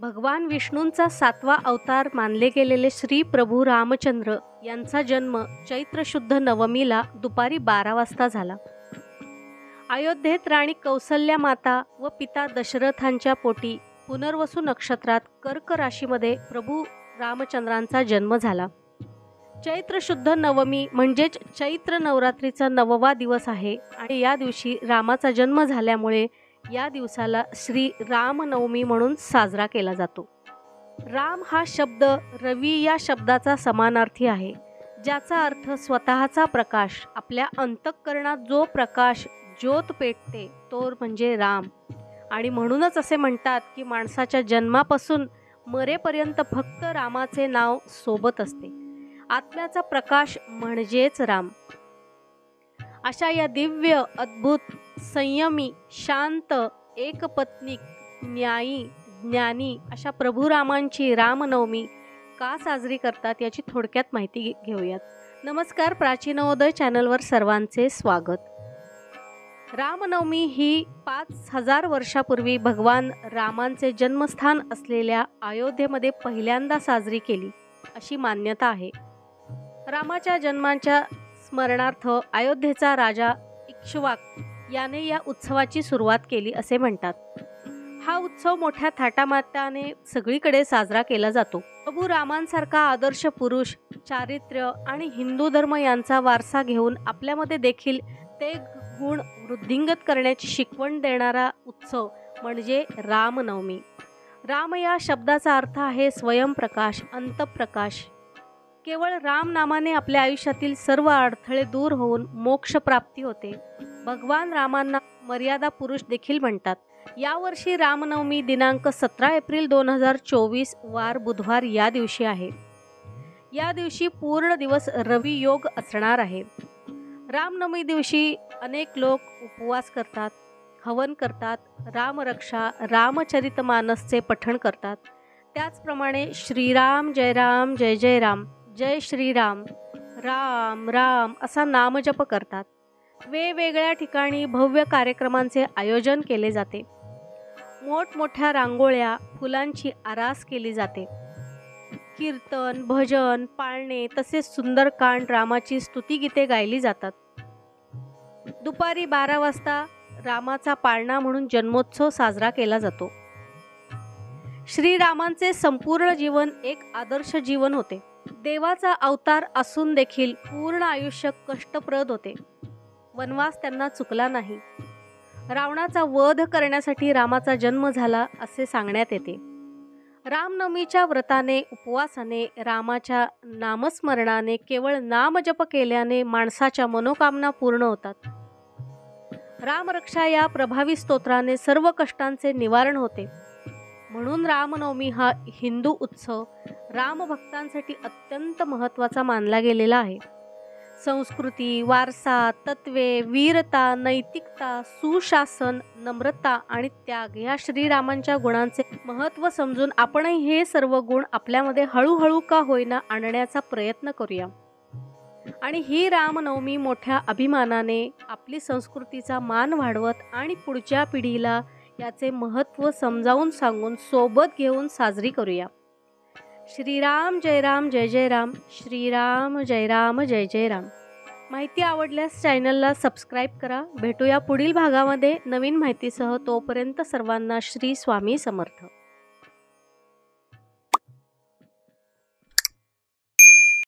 भगवान विष्णूंचा 7वा अवतार मानले गेलेले श्री प्रभू रामचंद्र यांचा जन्म चैत्र शुद्ध नवमीला दुपारी 12 वाजता झाला. अयोध्येत राणी कौसल्या माता व पिता दशरथांच्या पोटी पुनर्वसू नक्षत्रात कर्क राशीमध्ये प्रभू रामचंद्रांचा जन्म झाला. चैत्र शुद्ध नवमी म्हणजेच चैत्र नवरात्रीचा 9वा दिवस आहे आणि या दिवशी रामाचा जन्म झाल्यामुळे या दिवसाला श्री रामनवमी म्हणून साजरा केला जातो. राम हा शब्द रवी या शब्दाचा समानार्थी आहे, ज्याचा अर्थ स्वतःचा प्रकाश. आपल्या अंतःकरणात जो प्रकाश ज्योत पेटते तो म्हणजे राम. आणि म्हणूनच असे म्हणतात की माणसाच्या जन्मापासून मरेपर्यंत फक्त रामाचे नाव सोबत असते. आत्म्याचा प्रकाश म्हणजेच राम. अशा या दिव्य, अद्भुत, संयमी, शांत, एकपत्नीक, न्यायी, ज्ञानी अशा प्रभू रामांची रामनवमी का साजरी करतात याची थोडक्यात माहिती घेऊयात. नमस्कार, प्राचीनोदय चॅनलवर सर्वांचे स्वागत. रामनवमी ही 5000 वर्षापूर्वी भगवान रामांचे जन्मस्थान असलेल्या अयोध्येमध्ये पहिल्यांदा साजरी केली अशी मान्यता आहे. रामाच्या जन्माच्या स्मरणार्थ अयोध्येचा राजा इक्ष्वाक याने या उत्सवाची सुरुवात केली असे म्हणतात. हा उत्सव मोठ्या थाटामाटाने सगळीकडे साजरा केला जातो. प्रभू रामांसारखा आदर्श पुरुष, चारित्र्य आणि हिंदू धर्म यांचा वारसा घेऊन आपल्यामध्ये देखील ते गुण वृद्धिंगत करण्याची शिकवण देणारा उत्सव म्हणजे रामनवमी. राम या शब्दाचा अर्थ आहे स्वयंप्रकाश, अंतःप्रकाश. केवळ राम नामाने आपल्या आयुष्यातील सर्व अडथळे दूर होऊन मोक्ष प्राप्ती होते. भगवान रामांना मर्यादा पुरुष देखील म्हणतात. यावर्षी रामनवमी दिनांक 17 एप्रिल 2024 वार बुधवार या दिवशी आहे. या दिवशी पूर्ण दिवस रवी योग असणार आहे. रामनवमी दिवशी अनेक लोक उपवास करतात, हवन करतात, रामरक्षा, रामचरितमानसचे पठण करतात. त्याचप्रमाणे श्रीराम जय राम जय जय राम, जय श्रीराम, राम राम असा नामजप करतात. वेगवेगळ्या ठिकाणी भव्य कार्यक्रमांचे आयोजन केले जाते. मोठमोठ्या रांगोळ्या, फुलांची आरास केली जाते. कीर्तन, भजन, पाळणे तसेच सुंदरकांड, रामाची स्तुतिगीते गायली जातात. दुपारी 12 वाजता रामाचा पाळणा म्हणून जन्मोत्सव साजरा केला जातो. श्रीरामांचे संपूर्ण जीवन एक आदर्श जीवन होते. देवाचा अवतार असून देखील पूर्ण आयुष्य कष्टप्रद होते. वनवास त्यांना चुकला नाही. रावणाचा वध करण्यासाठी रामाचा जन्म झाला असे सांगण्यात येते. रामनवमीच्या व्रताने, उपवासाने, रामाच्या नामस्मरणाने, केवळ नामजप केल्याने माणसाच्या मनोकामना पूर्ण होतात. रामरक्षा या प्रभावी स्तोत्राने सर्व कष्टांचे निवारण होते. म्हणून रामनवमी हा हिंदू उत्सव रामभक्तांसाठी अत्यंत महत्त्वाचा मानला गेलेला आहे. संस्कृती, वारसा, तत्वे, वीरता, नैतिकता, सुशासन, नम्रता आणि त्याग या श्रीरामांच्या गुणांचे महत्त्व समजून आपणही हे सर्व गुण आपल्यामध्ये हळूहळू का होईना आणण्याचा प्रयत्न करूया. आणि ही रामनवमी मोठ्या अभिमानाने आपली संस्कृतीचा मान वाढवत आणि पुढच्या पिढीला याचे महत्त्व समजावून सांगून सोबत घेऊन साजरी करूया. श्रीराम जय राम जय जय राम, श्रीराम जय राम जय जय राम. माहिती आवडल्यास चॅनलला सबस्क्राईब करा. भेटूया पुढील भागामध्ये नवीन माहितीसह. तोपर्यंत सर्वांना श्री स्वामी समर्थ.